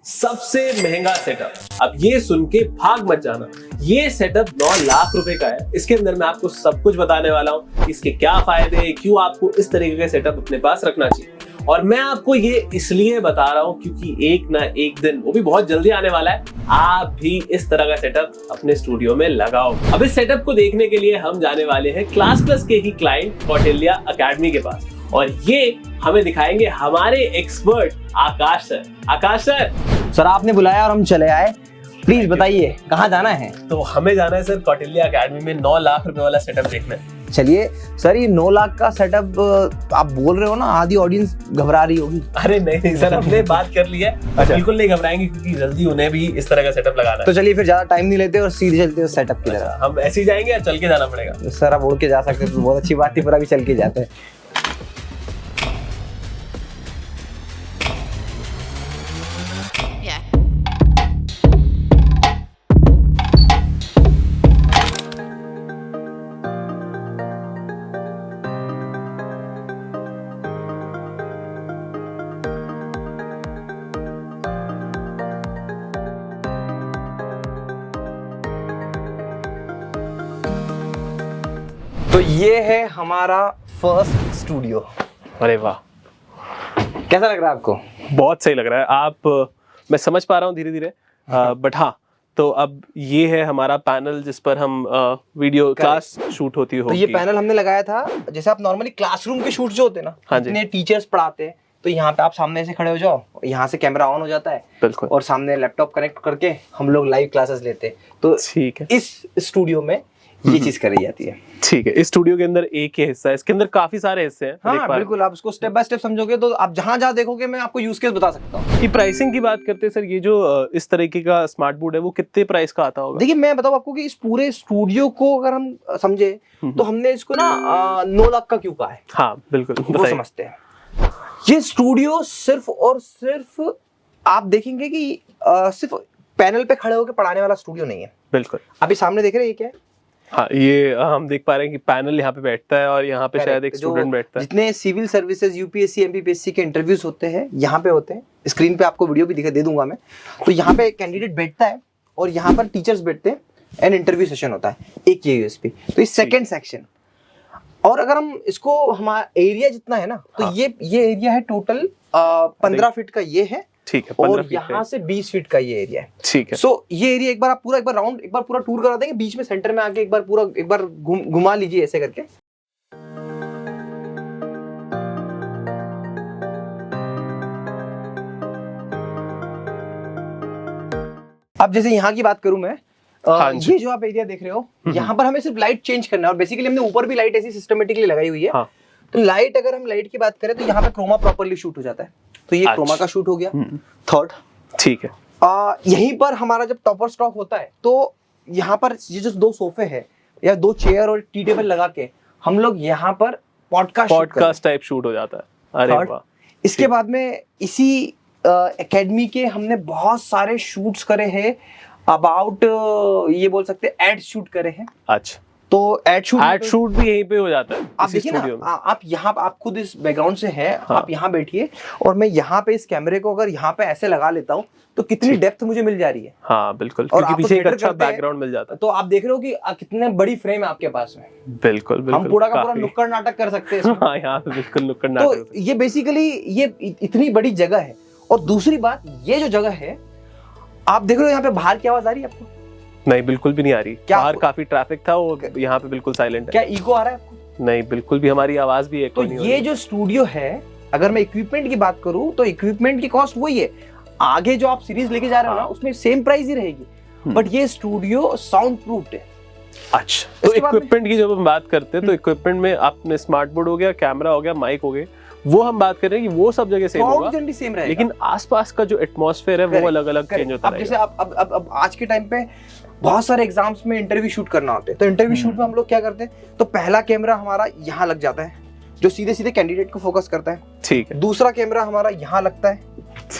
सबसे महंगा सेटअप। अब ये सुन के भाग मत जाना, ये सेटअप 9 लाख रुपए का है। इसके अंदर मैं आपको सब कुछ बताने वाला हूँ, इसके क्या फायदे, क्यों आपको इस तरीके का सेटअप अपने पास रखना चाहिए। और मैं आपको ये इसलिए बता रहा हूँ क्योंकि एक ना एक दिन, वो भी बहुत जल्दी आने वाला है, आप भी इस तरह का सेटअप अपने स्टूडियो में लगाओ। अब इस सेटअप को देखने के लिए हम जाने वाले हैं क्लास प्लस के ही क्लाइंट कौटिल्या अकेडमी के पास, और ये हमें दिखाएंगे हमारे एक्सपर्ट आकाश सर। आकाश सर, आपने बुलाया और हम चले आए। प्लीज बताइए कहाँ जाना है? तो हमें जाना है सर कौटिल्या अकेडमी में 9 लाख रुपए वाला सेटअप देखने। चलिए सर, ये 9 लाख का सेटअप आप बोल रहे हो ना, आधी ऑडियंस घबरा रही होगी। अरे नहीं सर, हमने बात कर ली है। अच्छा। बिल्कुल नहीं घबराएंगे क्योंकि जल्दी उन्हें भी इस तरह का सेटअप लगाना है। तो चलिए फिर ज्यादा टाइम नहीं लेते और सीधे चलते हैं सेटअप की तरफ। हम ऐसे ही जाएंगे या चल के जाना पड़ेगा? सर आप उड़ के जा सकते हैं तो बहुत अच्छी बात थी, पर अभी चल के जाते हैं। तो ये है हमारा फर्स्ट स्टूडियो। अरे वाह, कैसा लग रहा है आपको? बहुत सही लग रहा है। मैं समझ पा रहा हूँ धीरे धीरे, बट हाँ, तो अब ये है हमारा पैनल जिस पर हम वीडियो क्लास शूट होती होगी। तो ये पैनल हमने लगाया था, जैसे आप नॉर्मली क्लासरूम के शूट जो होते हैं ना, हाँ जी, इतने टीचर्स पढ़ाते हैं, तो यहाँ पे आप सामने से खड़े हो जाओ, यहाँ से कैमरा ऑन हो जाता है, बिल्कुल, और सामने लैपटॉप कनेक्ट करके हम लोग लाइव क्लासेस लेते हैं। तो ठीक है, इस स्टूडियो में ये चीज करी जाती है। ठीक है। इस स्टूडियो के अंदर एक ही हिस्सा है, इसके अंदर काफी सारे हिस्से हैं। हाँ बिल्कुल, आप उसको स्टेप बाय स्टेप समझोगे तो आप जहाँ देखोगे मैं आपको यूज केस बता सकता हूँ। कि प्राइसिंग की बात करते हैं सर, ये जो इस तरीके का स्मार्ट बोर्ड है वो कितने प्राइस का आता होगा? देखिए मैं बताऊँ आपको कि इस पूरे स्टूडियो को अगर हम समझे तो हमने इसको ना 9 लाख का क्यों कहा है। हाँ बिल्कुल, वो समझते हैं। ये स्टूडियो सिर्फ और सिर्फ आप देखेंगे कि सिर्फ पैनल पे खड़े होकर पढ़ाने वाला स्टूडियो नहीं है। बिल्कुल, अभी सामने देख रहे हैं ये क्या है? हाँ, ये हम देख पा रहे हैं कि पैनल यहाँ पे बैठता है और यहाँ पे शायद एक स्टूडेंट बैठता है। जितने सिविल सर्विसेज, यूपीएससी, एमपीपीएससी के इंटरव्यूज होते हैं यहाँ पे होते हैं। स्क्रीन पे आपको वीडियो भी दे दूंगा मैं। तो यहाँ पे कैंडिडेट बैठता है और यहाँ पर टीचर्स बैठते हैं एंड इंटरव्यू सेशन होता है। एक ये यूएसपी, तो इस सेकेंड सेक्शन। और अगर हम इसको, हमारा एरिया जितना है ना, तो हाँ, ये एरिया है टोटल 15 फीट का ये है। ठीक है, और यहाँ से 20 फीट का ये एरिया है। ठीक है। सो ये एरिया एक बार राउंड, एक बार पूरा टूर करा देंगे, बीच में सेंटर में आके एक बार घुमा लीजिए ऐसे करके। अब जैसे यहाँ की बात करूं मैं, हाँ, ये जो आप एरिया देख रहे हो, यहाँ पर हमें सिर्फ लाइट चेंज करना है, और बेसिकली हमने ऊपर भी लाइट ऐसी सिस्टमेटिकली लगाई हुई है। हाँ। तो लाइट, अगर हम लाइट की बात करें तो यहाँ पे क्रोमा प्रॉपर्ली शूट हो जाता है। तो ये क्रोमा का शूट हो गया थर्ड। ठीक है। यहीं पर हमारा जब टॉपर स्टॉक होता है तो यहाँ पर ये जो 2 सोफे है या 2 चेयर और टी टेबल लगा के हम लोग यहाँ पर पॉडकास्ट टाइप शूट हो जाता है। अरे वाह। इसके बाद में इसी एकेडमी के हमने बहुत सारे शूट्स करे हैं, अबाउट ये बोल सकते हैं एड शूट करे हैं। अच्छा, तो एड शूट भी यहीं पे हो जाता है। आप देखिए ना, आप यहाँ, आप खुद इस बैकग्राउंड से हैं। हाँ। आप यहाँ बैठिए और मैं यहाँ पे इस कैमरे को अगर यहाँ पे ऐसे लगा लेता हूँ तो कितनी डेप्थ मुझे मिल जा रही है। हाँ बिल्कुल, क्योंकि पीछे एक अच्छा बैकग्राउंड मिल जाता है। तो आप देख रहे हो कि कितने बड़ी फ्रेम है आपके पास में। बिल्कुल बिल्कुल, हम पूरा का पूरा नुक्कड़ नाटक कर सकते हैं। हाँ, यहाँ पे बिल्कुल नुक्कड़ नाटक। तो ये बेसिकली ये इतनी बड़ी जगह है। और दूसरी बात, ये जो जगह है आप देख रहे हो, यहाँ पे बाहर की आवाज आ रही है आपको? नहीं, बिल्कुल भी नहीं आ रही। बाहर काफी ट्रैफिक था, वो यहाँ पे बिल्कुल साइलेंट है। क्या इको आ रहा है आपको? नहीं, बिल्कुल भी हमारी आवाज भी इको नहीं हो रही। ये जो स्टूडियो है, अगर मैं इक्विपमेंट की बात करूं तो इक्विपमेंट की कॉस्ट वही है। आगे जो आप सीरीज लेके जा रहे हो ना, उसमें सेम प्राइस ही रहेगी, बट ये स्टूडियो साउंड प्रूफ्ड है। अच्छा, तो इक्विपमेंट की जब हम बात करते हैं तो इक्विपमेंट में आपने स्मार्ट बोर्ड हो गया, कैमरा हो गया, माइक हो गए, वो हम बात कर रहे हैं कि वो सब जगह सेम होगा, लेकिन आसपास का जो एटमॉस्फेयर है वो अलग अलग चेंज होता है। जैसे अब आज के टाइम पे बहुत सारे एग्जाम्स में इंटरव्यू शूट करना होता है, तो इंटरव्यू शूट में हम लोग क्या करते हैं, तो पहला कैमरा हमारा यहाँ लग जाता है जो सीधे सीधे कैंडिडेट को फोकस करता है। ठीक है। दूसरा कैमरा हमारा यहाँ लगता है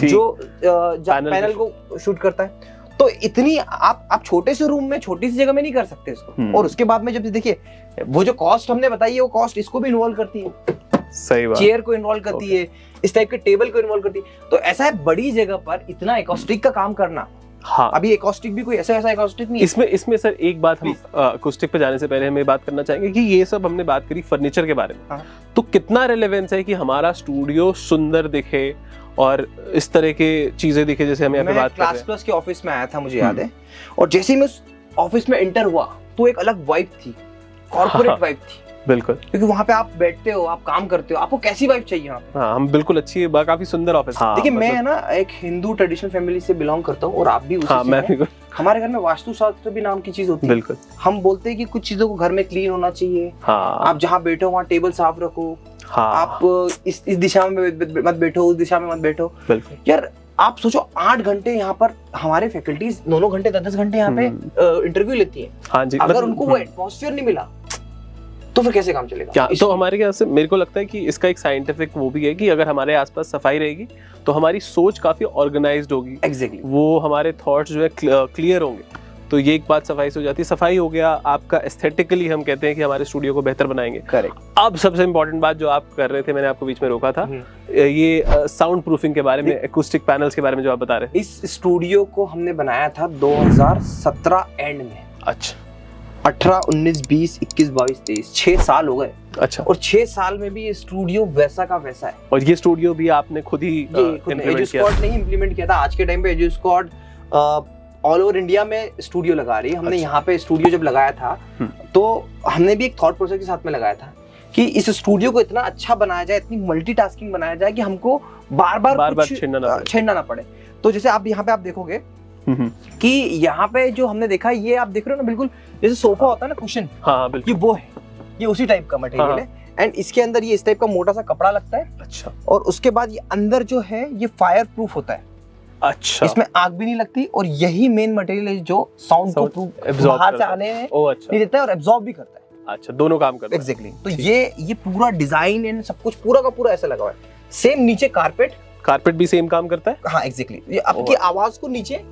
जो पैनल को शूट करता है। तो इतनी आप छोटे से रूम में, छोटी सी जगह में नहीं कर सकते इसको। और उसके बाद में जब देखिए वो जो कॉस्ट हमने बताई है, वो कॉस्ट इसको भी इन्वॉल्व करती है। सही बात। चेयर को इन्वॉल्व करती है, इस टाइप के टेबल को इन्वॉल्व करती है। तो ऐसा है बड़ी जगह पर इतना एकॉस्टिक का काम करना। हाँ, अभी एकॉस्टिक भी कोई ऐसा एकॉस्टिक नहीं है। इसमें सर एक बात हम अकॉस्टिक पे जाने से पहले हमें बात करना चाहेंगे कि ये सब हमने बात करी फर्नीचर के बारे में। हाँ। तो कितना रेलेवेंस है कि हमारा स्टूडियो सुंदर दिखे और इस तरह के चीजें दिखे जैसे हम यहाँ पे बात कर रहे हैं। क्लास प्लस के ऑफिस में आया था, मुझे याद है, और जैसे ही मैं ऑफिस में एंटर हुआ तो एक अलग वाइब थी, कॉर्पोरेट वाइब थी। बिल्कुल, क्योंकि वहाँ पे आप बैठते हो, आप काम करते हो, आपको कैसी वाइब चाहिए यहाँ पे? हाँ, हम बिल्कुल अच्छी, काफी सुंदर ऑफिस। हाँ, देखिए मैं है ना एक हिंदू ट्रेडिशनल फैमिली से बिलोंग करता हूँ और आप भी उसी से हैं। हमारे घर में वास्तुशास्त्र भी नाम की चीज होती है। बिल्कुल, हम बोलते हैं कि कुछ चीजों को घर में क्लीन होना चाहिए। हाँ, आप जहाँ बैठो वहाँ टेबल साफ रखो। हाँ, आप इस दिशा में मत बैठो, उस दिशा में मत बैठो। बिल्कुल यार आप सोचो 8 घंटे यहाँ पर हमारे फैकल्टीज 9 घंटे 10 घंटे यहाँ पे इंटरव्यू लेती है। हाँ जी, अगर उनको वो एटमॉस्फेयर नहीं मिला तो फिर कैसे काम चलेगा? क्या तो हमारे ख्याल से मेरे को लगता है कि इसका एक साइंटिफिक वो भी है कि अगर हमारे आसपास सफाई रहेगी तो हमारी सोच काफी ऑर्गेनाइज्ड होगी। एग्जैक्टली, वो हमारे थॉट्स जो है क्लियर होंगे। तो ये एक बात सफाई से हो जाती है। सफाई हो गया आपका, एस्थेटिकली हम कहते हैं कि हमारे स्टूडियो को बेहतर बनाएंगे। करेक्ट। अब सबसे इंपॉर्टेंट बात जो आप कर रहे थे, मैंने आपको बीच में रोका था, ये साउंड प्रूफिंग के बारे में, एक्यूस्टिक पैनल्स के बारे में जो आप बता रहे थे। इस स्टूडियो को हमने बनाया था 2017 एंड में। अच्छा, 18, 19, 20, 21, 22, 23, 6 साल हो गए। अच्छा, और 6 साल में भी ये स्टूडियो वैसा का वैसा है। और ये स्टूडियो भी आपने खुद ही इम्प्लीमेंट किया? नहीं इम्प्लीमेंट किया था। आज के टाइम पे edu squad all over India में स्टूडियो लगा रही है। हमने यहाँ पे स्टूडियो जब लगाया था तो हमने भी एक थॉट प्रोसेस के साथ में लगाया था कि इस स्टूडियो को इतना अच्छा बनाया जाए, इतनी मल्टीटास्किंग बनाया जाए कि हमको बार बार छेड़ना ना पड़े। तो जैसे आप यहाँ पे आप देखोगे कि यहाँ पे जो हमने देखा, ये आप देख रहे हो ना, बिल्कुल जैसे सोफा होता है ना, कुशन, हाँ बिल्कुल, ये वो है, ये उसी टाइप का मटेरियल है। एंड इसके अंदर ये इस टाइप का मोटा सा कपड़ा लगता है। अच्छा, और उसके बाद ये अंदर जो है ये फायर प्रूफ होता है। अच्छा, इसमें आग भी नहीं लगती और यही मेन मटेरियल है जो साउंड को बाहर से आने में नहीं देता है और एब्जॉर्ब भी करता है। अच्छा, दोनों काम करते हैं। एग्जैक्टली। तो ये पूरा डिजाइन एंड सब कुछ पूरा का पूरा ऐसा लगा हुआ है। सेम नीचे कारपेट भी सेम काम करता है। हाँ एग्जैक्टली, ये आपकी आवाज को नीचे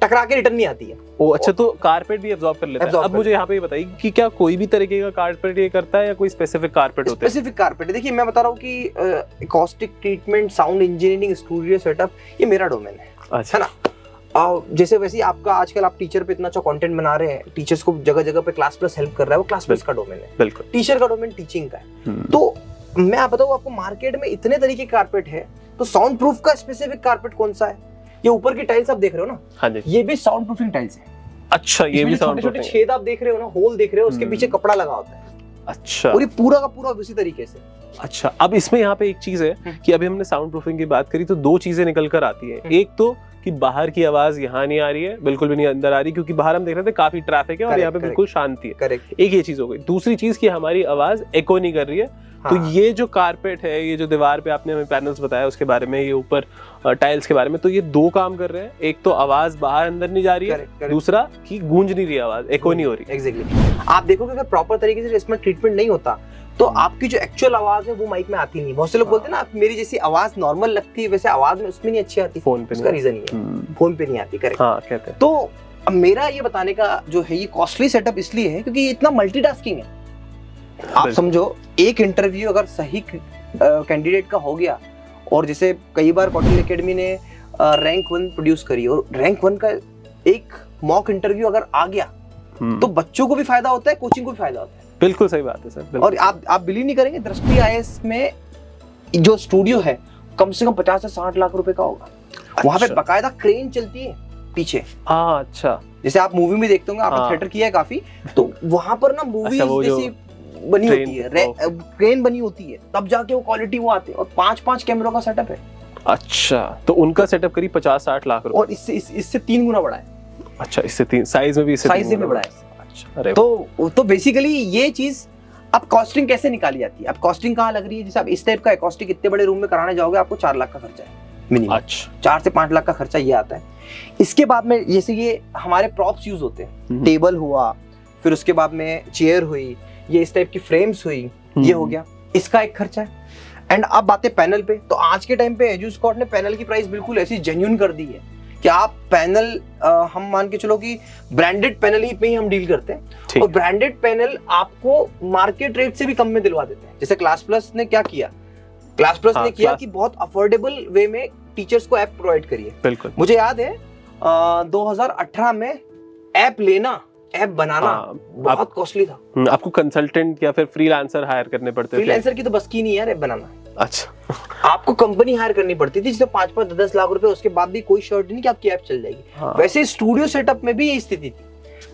टकरा के रिटर्न नहीं आती है। ओ अच्छा, तो कारपेट भी एब्जॉर्ब कर लेता है। अब मुझे यहाँ पे बताइए कि क्या कोई भी तरीके का कारपेट ये करता है या कोई स्पेसिफिक कारपेट होता है? स्पेसिफिक कारपेट है। देखिए मैं बता रहा हूँ कि acoustic treatment, sound engineering, studio setup, ये मेरा डोमेन है। अच्छा, है ना। जैसे वैसे ही आपका आजकल आप टीचर पे इतना अच्छा कंटेंट बना रहे हैं, टीचर्स को जगह जगह पे क्लास प्लस हेल्प कर रहा है, वो क्लास प्लस का डोमेन है। बिल्कुल, टीचर का डोमेन टीचिंग का है। तो मैं आप बताऊँ आपको, मार्केट में इतने तरीके के कारपेट है, तो साउंड प्रूफ का स्पेसिफिक कारपेट कौन सा है? ये ऊपर की टाइल्स आप देख रहे हो ना, हाँ जी, ये भी साउंड प्रूफिंग टाइल्स है। अच्छा, ये भी साउंड प्रूफिंग। छोटे छेद आप देख रहे हो ना, होल देख रहे हो, उसके पीछे कपड़ा लगा होता है। अच्छा, और ये पूरा का पूरा उसी तरीके से। अच्छा, अब इसमें यहाँ पे एक चीज है कि अभी हमने साउंड प्रूफिंग की बात करी तो दो चीजें निकल कर आती है। एक तो कि बाहर की आवाज यहाँ नहीं आ रही है, बिल्कुल भी नहीं अंदर आ रही, क्योंकि बाहर हम देख रहे थे काफी ट्रैफिक है और यहाँ पे बिल्कुल शांति है। करेक्ट। एक ये चीज हो गई। दूसरी चीज कि हमारी आवाज एको नहीं कर रही है। हाँ। तो ये जो कारपेट है, ये जो दीवार पे आपने हमें पैनल्स बताया उसके बारे में, ये ऊपर टाइल्स के बारे में, तो ये दो काम कर रहे हैं। एक तो आवाज बाहर अंदर नहीं जा रही है, दूसरा कि गूंज नहीं रही आवाज, एको नहीं हो रही। एग्जैक्टली। आप देखोगे अगर प्रॉपर तरीके से इसमें ट्रीटमेंट नहीं होता तो आपकी जो एक्चुअल आवाज है वो माइक में आती नहीं। बहुत से लोग बोलते हैं ना, मेरी जैसी आवाज नॉर्मल लगती है वैसे आवाज में उसमें नहीं अच्छी आती। फोन पे उसका रीजन ये है, फोन पे नहीं आती। करेक्ट। हाँ, कहते हैं। तो अब मेरा ये बताने का जो है, ये कॉस्टली सेटअप इसलिए है क्योंकि ये इतना मल्टीटास्किंग है। आप समझो, एक इंटरव्यू अगर सही कैंडिडेट का हो गया, और जैसे कई बार कॉटन एकेडमी ने रैंक 1 प्रोड्यूस करी, और रैंक 1 का एक मॉक इंटरव्यू अगर आ गया तो बच्चों को भी फायदा होता है, कोचिंग को भी फायदा होता है। बिल्कुल सही बात है सर। और आप बिलीव नहीं करेंगे, दृष्टि आईएएस में जो स्टूडियो है कम से कम 50 से 60 लाख रुपए का होगा। अच्छा। वहाँ पे बकायदा क्रेन चलती है पीछे। अच्छा, जैसे आप मूवी में देखते होंगे, आपने थिएटर किया है काफी, तो वहाँ पर ना मूवीज जैसी बनी होती है, क्रेन बनी होती है, तब जाके वो क्वालिटी वो आती है। और 5-5 कैमरों का सेटअप है। अच्छा, तो उनका सेटअप करीब 50-60 लाख रुपए, और इससे 3 गुना बड़ा है। अच्छा, इससे 3 साइज में भी इससे साइज में बड़ा है। अच्छा, अरे तो बेसिकली ये चीज, अब कॉस्टिंग कैसे निकाली जाती है? अब कॉस्टिंग कहाँ लग रही है? जैसे आप इस टाइप का एकॉस्टिक इतने बड़े रूम में कराने जाओगे, आपको 4 लाख का खर्चा है मिनिमम। अच्छा, 4 से 5 लाख का खर्चा ये आता है। इसके बाद में जैसे ये हमारे प्रॉप्स यूज होते हैं, टेबल हुआ, फिर उसके बाद में चेयर हुई, ये इस टाइप की फ्रेम्स हुई, ये हो गया, इसका एक खर्चा है। एंड अब बातें पैनल पे, तो आज के टाइम पे एजू स्क्वाड ने पैनल की प्राइस बिल्कुल ऐसी जेन्युइन कर दी है कि आप पैनल हम मान के चलो कि ब्रांडेड पैनल ही पे ही हम डील करते हैं, और ब्रांडेड पैनल आपको मार्केट रेट से भी कम में दिलवा देते हैं। जैसे क्लास प्लस ने क्या किया, क्लास प्लस ने किया कि बहुत अफोर्डेबल वे में टीचर्स को ऐप प्रोवाइड करिए। बिल्कुल, मुझे याद है 2018 में ऐप लेना, ऐप बनाना बहुत कॉस्टली था। आपको कंसल्टेंट या फिर फ्रीलांसर हायर करने पड़ते थे। फ्रीलांसर की तो बस की नहीं यार ऐप बनाना। अच्छा, आपको कंपनी हायर करनी पड़ती थी जिससे 5-10 लाख रुपए, उसके बाद भी कोई शर्ट नहीं कि आपकी ऐप चल जाएगी। वैसे स्टूडियो सेटअप में भी यही स्थिति थी,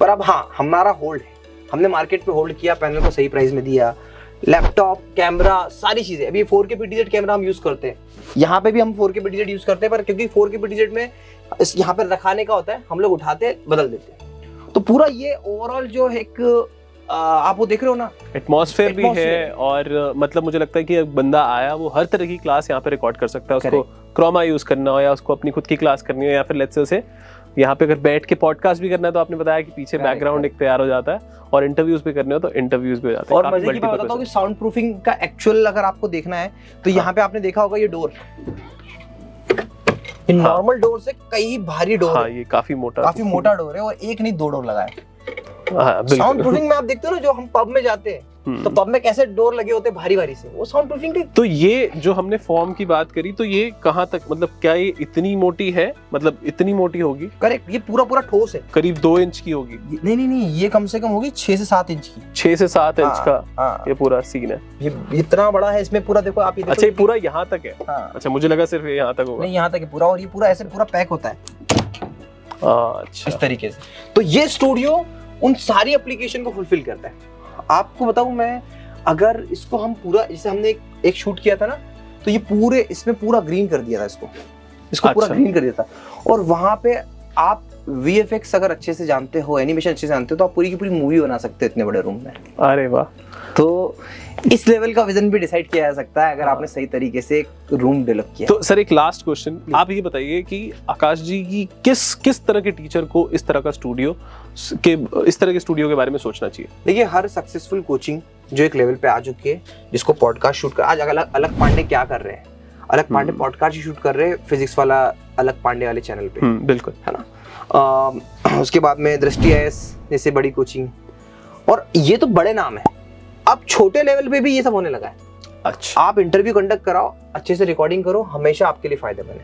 पर अब हाँ हमारा होल्ड है, हमने मार्केट पे होल्ड किया, पैनल को सही प्राइस में दिया, लैपटॉप, कैमरा, सारी चीजें। अभी 4K PTZ कैमरा हम यूज करते हैं, यहाँ पे भी हम 4K PTZ यूज करते हैं, पर क्योंकि 4K PTZ में यहाँ पे रखाने का होता है, हम लोग उठाते हैं बदल देते हैं। तो पूरा ये ओवरऑल जो एक आप वो देख रहे हो ना, एटमॉस्फेयर भी है, और मतलब मुझे लगता है कि एक बंदा आया वो हर तरह की क्लास यहाँ पे रिकॉर्ड कर सकता है। उसको क्रोमा यूज करना हो या उसको अपनी खुद की क्लास करनी हो, या फिर लेट्स से यहाँ पे अगर बैठ के पॉडकास्ट भी करना है तो आपने बताया कि पीछे बैकग्राउंड एक तैयार हो जाता है, और इंटरव्यूज भी करने हो तो इंटरव्यूज भी हो जाते हैं। और मजे की बात बताता हूँ कि साउंड प्रूफिंग का एक्चुअल अगर आपको देखना है तो यहाँ पे आपने देखा होगा ये डोर, नॉर्मल डोर से कई भारी डोर है, ये काफी मोटा डोर है, और एक नहीं 2 डोर लगा है। साउंड प्रूफिंग में आप देखते हो ना, जो हम पब में जाते हैं तो पब में कैसे डोर लगे होते हैं भारी भारी से, वो साउंड प्रूफिंग की। तो ये जो हमने फॉर्म की बात करी, तो ये कहाँ तक, मतलब क्या ये इतनी मोटी है, मतलब इतनी मोटी होगी? करेक्ट, ये पूरा ठोस है, करीब 2 इंच की होगी। नहीं, ये कम से कम होगी 6 से 7 इंच की। 6 से 7 इंच का ये पूरा सीन है। ये इतना बड़ा है, इसमें पूरा देखो आप। अच्छा, ये पूरा यहाँ तक है? अच्छा, मुझे लगा सिर्फ यहाँ तक होगा। नहीं, यहाँ तक है पूरा, और ये पूरा ऐसे पूरा पैक होता है। अच्छा, इस तरीके से। तो ये स्टूडियो उन सारी एप्लीकेशन को फुलफिल करता है। आपको बताऊं मैं, अगर इसको हम पूरा, जैसे हमने एक शूट किया था ना, तो ये पूरे इसमें पूरा ग्रीन कर दिया था, इसको पूरा ग्रीन कर दिया था। और वहां पे आप VFX अगर अच्छे से जानते हो, एनिमेशन अच्छे से जानते हो, तो आप पूरी की पूरी मूवी बना सकते हो इतने बड़े रूम में। अरे वाह! तो इस लेवल का विजन भी डिसाइड किया जा सकता है अगर आपने सही तरीके से एक रूम डेवलप किया। तो सर एक लास्ट क्वेश्चन, आप ये बताइए कि आकाश जी की किस तरह के टीचर को इस तरह के स्टूडियो के बारे में सोचना चाहिए? देखिए, हर सक्सेसफुल कोचिंग जो एक लेवल पे आ चुकी है, जिसको पॉडकास्ट शूट कर, आज अलग पांडे क्या कर रहे हैं, अलग पांडे पॉडकास्ट शूट कर रहे हैं फिजिक्स वाला अलग पांडे वाले चैनल पे। बिल्कुल, है ना। उसके बाद में दृष्टि IAS जैसे बड़ी कोचिंग, और ये तो बड़े नाम है। अब छोटे लेवल पे भी ये सब होने लगा है। अच्छा, आप इंटरव्यू कंडक्ट कराओ, अच्छे से रिकॉर्डिंग करो, हमेशा आपके लिए फायदे बने।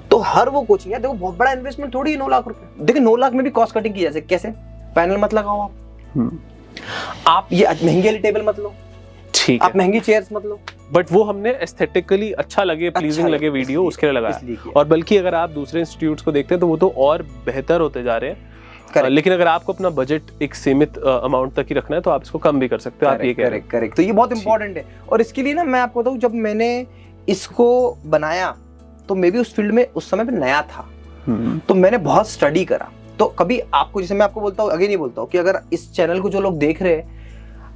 तो हर वो कोचिंग है, देखो बहुत बड़ा इन्वेस्टमेंट थोड़ी है 9 लाख रुपए। देखो 9 लाख में भी कॉस्ट कटिंग की जा सकती, कैसे? पैनल मत लगाओ आप ये महंगी वाली टेबल मत लो, ठीक आप महंगी चेयर्स मत लो, बट वो हमने एस्थेटिकली अच्छा लगे, प्लीजिंग लगे वीडियो, उसके लिए लगाया। और बल्कि अगर आप दूसरे इंस्टीट्यूट्स को देखते हैं तो वो तो और बेहतर होते जा रहे हैं। लेकिन अगर आपको अपना बजट एक सीमित अमाउंट तक ही रखना है तो आप इसको कम भी कर सकते हो। आप ये कह रहे हैं। करेक्ट। तो ये बहुत इंपॉर्टेंट है, और इसके लिए ना मैं आपको बताऊं, जब मैंने इसको बनाया तो मैं भी उस फील्ड में उस समय पे नया था, तो मैंने बहुत स्टडी करा। तो कभी आपको, जैसे मैं आपको बोलता हूँ, आगे नहीं बोलता हूँ कि अगर इस चैनल को जो लोग देख रहे हैं,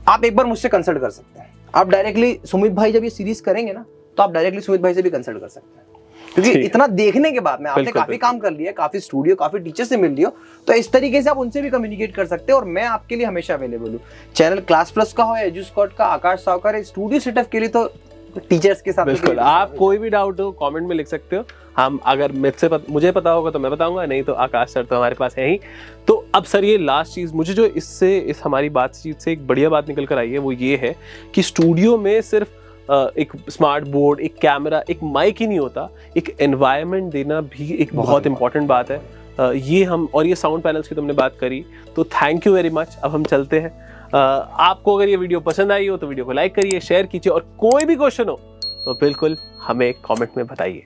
आप एक बार मुझसे कंसल्ट कर सकते हैं। आप डायरेक्टली सुमित भाई जब ये सीरीज करेंगे ना, तो आप डायरेक्टली सुमित भाई से भी कंसल्ट कर सकते हैं, क्योंकि इतना देखने के बाद में आपने काफी काम कर लिया, काफी स्टूडियो, काफी टीचर से मिल लियो, तो इस तरीके से आप उनसे भी कम्युनिकेट कर सकते हैं। और मैं आपके लिए हमेशा अवेलेबल हूँ, चैनल क्लास प्लस का हो या एजुस्कॉट का, आकाश सावकर, स्टूडियो सेटअप के लिए तो टीचर्स के साथ। बिल्कुल, आप कोई भी डाउट हो कमेंट में लिख सकते हो। हम अगर मुझे पता होगा तो मैं बताऊंगा, नहीं तो आकाश सर तो हमारे पास है ही। तो अब सर ये लास्ट चीज मुझे जो इस हमारी बातचीत से एक बढ़िया बात निकल कर आई है, वो ये है कि स्टूडियो में सिर्फ एक स्मार्ट बोर्ड, एक कैमरा, एक माइक ही नहीं होता, एक एनवायरनमेंट देना भी एक बहुत इंपॉर्टेंट बात है। ये साउंड पैनल्स की तुमने बात करी, तो थैंक यू वेरी मच। अब हम चलते हैं। आपको अगर ये वीडियो पसंद आई हो तो वीडियो को लाइक करिए, शेयर कीजिए, और कोई भी क्वेश्चन हो तो बिल्कुल हमें कमेंट में बताइए।